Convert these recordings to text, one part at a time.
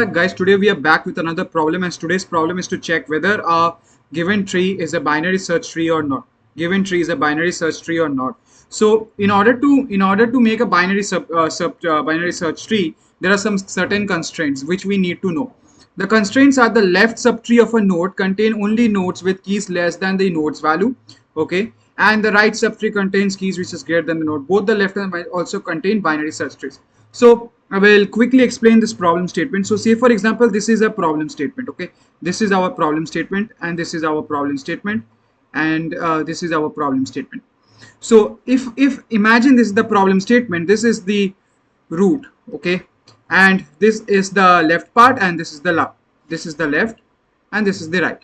Guys, today we are back with another problem, and today's problem is to check whether a given tree is a binary search tree or not. Given tree is a binary search tree or not. So in order to make a binary search tree, there are some certain constraints which we need to know. The constraints are: the left subtree of a node contain only nodes with keys less than the node's value, okay, and the right subtree contains keys which is greater than the node. Both the left and right also contain binary search trees. So I will quickly explain this problem statement. So say for example, this is a problem statement, okay. This is our problem statement, and this is our problem statement, and this is our problem statement. So if imagine this is the problem statement, this is the root, okay, and this is the left part, and this is the left, and this is the right.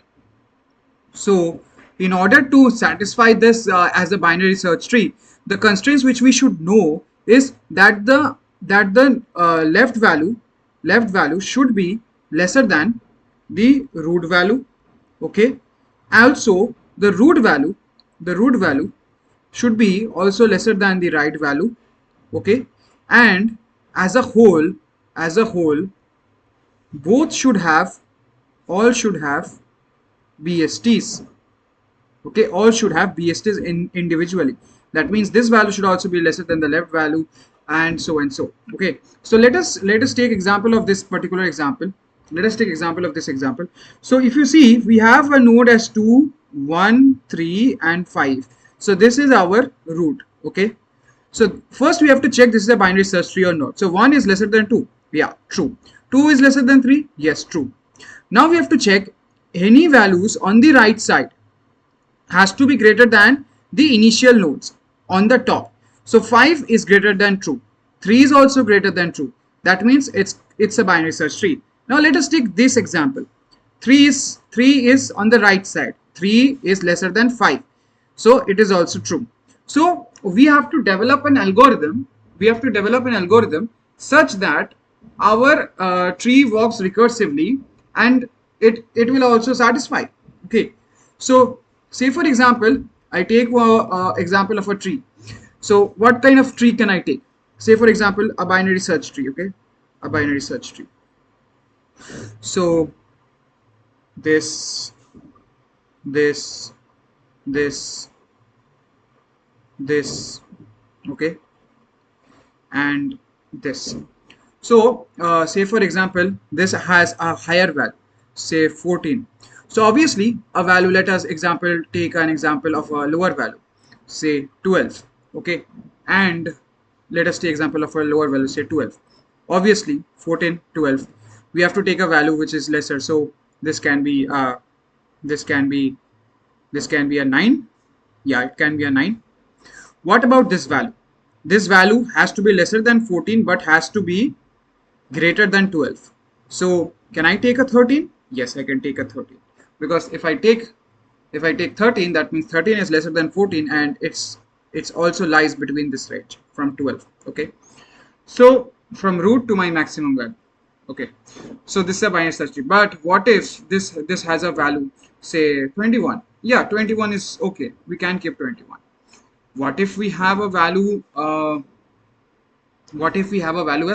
So in order to satisfy this as a binary search tree, the constraints which we should know is that the left value should be lesser than the root value, okay. Also the root value should be also lesser than the right value, okay. And as a whole both should have all should have BSTs, okay. All should have BSTs individually. That means this value should also be lesser than the left value, and so and so, okay. So let us take example of this particular example. Let us take example of this example. So if you see, we have a node as 2, 1, 3 and 5. So this is our root, okay. So first we have to check this is a binary search tree or not. So 1 is lesser than 2, yeah, true. 2 is lesser than 3, yes, true. Now we have to check any values on the right side has to be greater than the initial nodes on the top. So 5 is greater than true, 3 is also greater than true. That means it's a binary search tree. Now let us take this example. 3 is on the right side, 3 is lesser than 5, so it is also true. So we have to develop an algorithm such that our tree works recursively, and it will also satisfy, okay. So say for example, I take example of a tree. So what kind of tree can I take? Say for example, a binary search tree, okay, a binary search tree. So this, okay, and this. So say for example, this has a higher value, say 14. So obviously a value, let us take an example of a lower value, say 12, okay, and let us take example of a lower value, say 12. Obviously 14, 12, we have to take a value which is lesser. So this can be this can be a 9, yeah, it can be a 9. What about this value? This value has to be lesser than 14 but has to be greater than 12. So can I take a 13? Yes, I can take a 13, because if I take 13, that means 13 is lesser than 14, and it's also lies between this range from 12, okay. So from root to my maximum value, okay. So this is a binary search tree. But what if this has a value, say 21? Yeah, 21 is okay, we can keep 21. What if we have a value as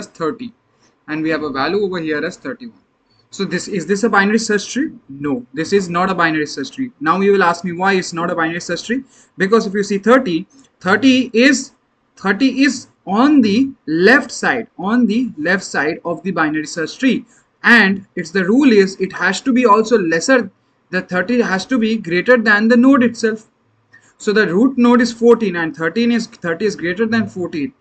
30, and we have a value over here as 31? So is this a binary search tree? No, this is not a binary search tree. Now you will ask me why it's not a binary search tree. Because if you see 30 is on the left side of the binary search tree, and the rule is it has to be also lesser. The 30 has to be greater than the node itself. So the root node is 14, and 30 is greater than 14.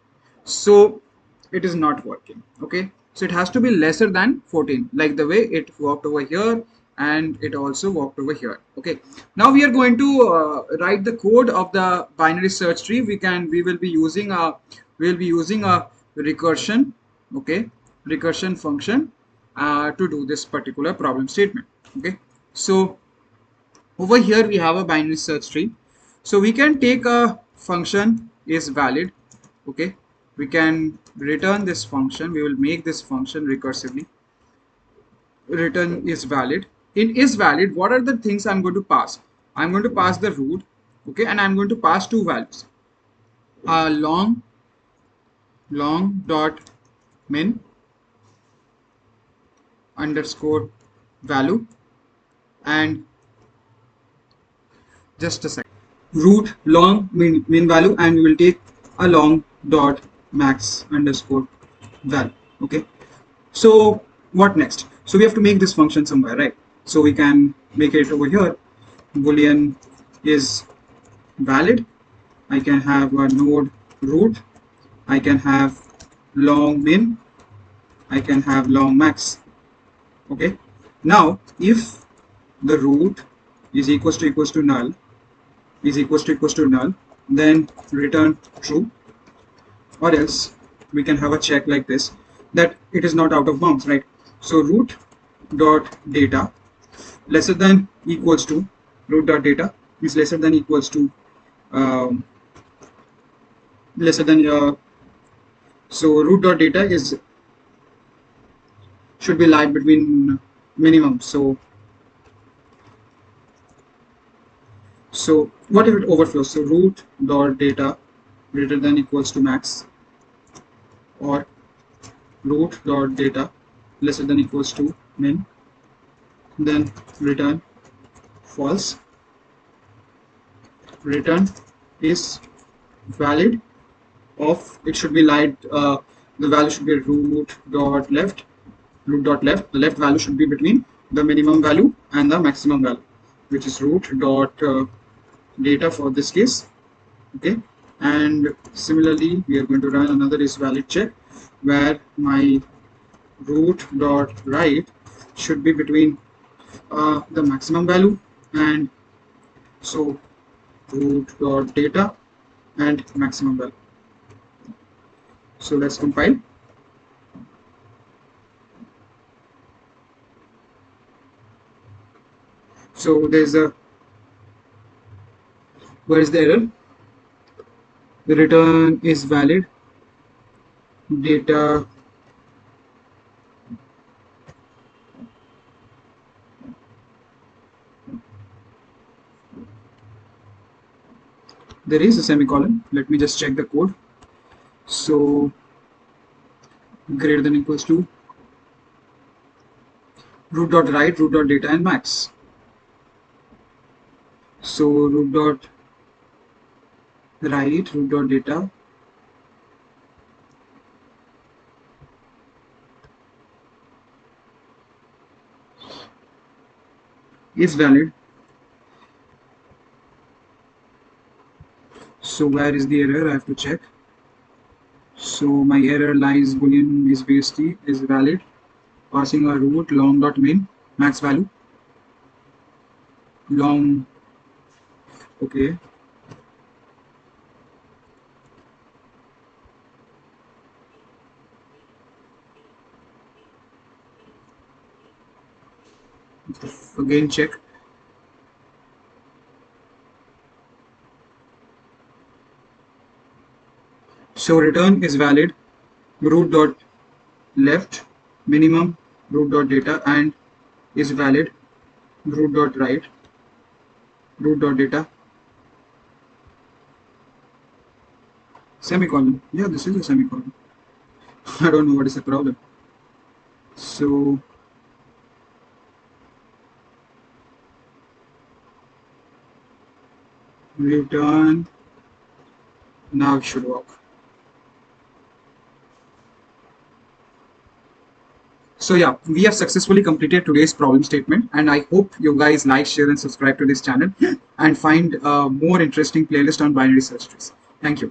So it is not working, okay. So it has to be lesser than 14, like the way it worked over here, and it also worked over here, okay. Now we are going to write the code of the binary search tree. We will be using a recursion, okay, recursion function to do this particular problem statement, okay. So over here we have a binary search tree. So we can take a function is valid, okay. We can return this function. We will make this function recursively. Return is valid. In is valid, what are the things I'm going to pass? I'm going to pass the root, okay, and I'm going to pass two values, long dot min, underscore value, and just a second, root long min value, and we will take a long dot max underscore value. Okay, so what next? So we have to make this function somewhere, right? So we can make it over here. Boolean is valid. I can have a node root. I can have long min. I can have long max. Okay, now if the root is equals to null, is equals to null, then return true, or else we can have a check like this, that it is not out of bounds, right? So root dot data lesser than equals to, root dot data is lesser than equals to lesser than so root dot data is should be lie between minimum. So what if it overflows? So root dot data greater than equals to max, or root dot data lesser than equals to min, then return false. Return is valid of, it should be light, the value should be root dot left, the left value should be between the minimum value and the maximum value, which is root dot data for this case. Okay, and similarly we are going to run another is valid check, where my root dot right should be between the maximum value, and so root dot data and maximum value. So let's compile. So there's a, where is the error? The return is valid, data there is a semicolon. Let me just check the code. So greater than equals to root dot right, root dot data, and max. So root dot right, root dot data is valid. So where is the error? I have to check. So my error lies boolean is BST is valid, passing a root long dot min max value, long. Okay, again check. So return is valid, root dot left minimum root dot data, and is valid root dot right root dot data semicolon. Yeah, this is a semicolon. I don't know what is the problem. So return, now it should work. So yeah, we have successfully completed today's problem statement, and I hope you guys like, share, and subscribe to this channel, and find more interesting playlist on binary search trees. Thank you.